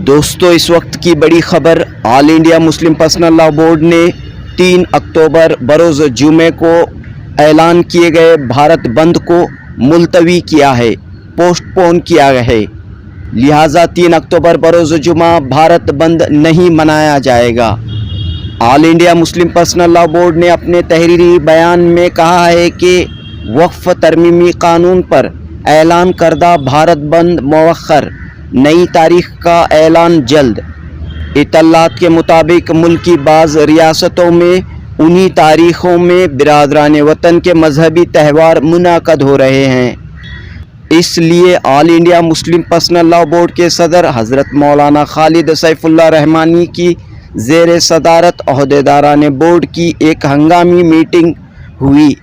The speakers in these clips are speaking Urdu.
دوستو اس وقت کی بڑی خبر، آل انڈیا مسلم پرسنل لا بورڈ نے 3 اکتوبر بروز جمعے کو اعلان کیے گئے بھارت بند کو ملتوی کیا ہے، پوسٹ پون کیا ہے۔ لہٰذا 3 اکتوبر بروز جمعہ بھارت بند نہیں منایا جائے گا۔ آل انڈیا مسلم پرسنل لا بورڈ نے اپنے تحریری بیان میں کہا ہے کہ وقف ترمیمی قانون پر اعلان کردہ بھارت بند مؤخر، نئی تاریخ کا اعلان جلد۔ اطلاعات کے مطابق ملک کی بعض ریاستوں میں انہی تاریخوں میں برادران وطن کے مذہبی تہوار منعقد ہو رہے ہیں۔ اس لیے آل انڈیا مسلم پرسنل لا بورڈ کے صدر حضرت مولانا خالد سیف اللہ رحمانی کی زیر صدارت عہدیداران بورڈ کی ایک ہنگامی میٹنگ ہوئی،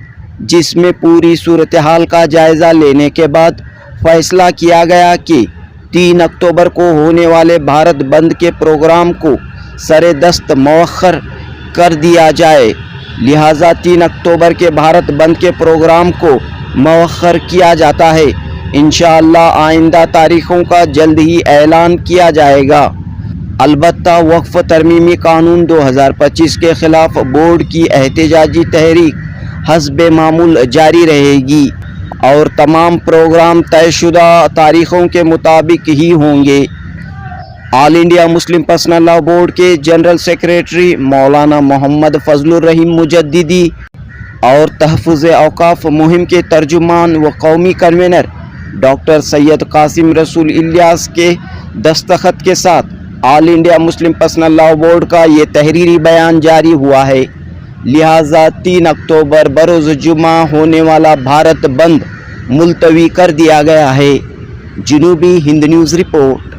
جس میں پوری صورتحال کا جائزہ لینے کے بعد فیصلہ کیا گیا کہ 3 اکتوبر کو ہونے والے بھارت بند کے پروگرام کو سر دست مؤخر کر دیا جائے۔ لہٰذا 3 اکتوبر کے بھارت بند کے پروگرام کو مؤخر کیا جاتا ہے۔ انشاءاللہ آئندہ تاریخوں کا جلد ہی اعلان کیا جائے گا۔ البتہ وقف ترمیمی قانون 2025 کے خلاف بورڈ کی احتجاجی تحریک حسب معمول جاری رہے گی اور تمام پروگرام طے شدہ تاریخوں کے مطابق ہی ہوں گے۔ آل انڈیا مسلم پرسنل لا بورڈ کے جنرل سیکریٹری مولانا محمد فضل الرحیم مجددی اور تحفظ اوقاف مہم کے ترجمان و قومی کنوینر ڈاکٹر سید قاسم رسول الیاس کے دستخط کے ساتھ آل انڈیا مسلم پرسنل لا بورڈ کا یہ تحریری بیان جاری ہوا ہے۔ لہٰذا 3 اکتوبر بروز جمعہ ہونے والا بھارت بند ملتوی کر دیا گیا ہے۔ جنوبی ہند نیوز رپورٹ۔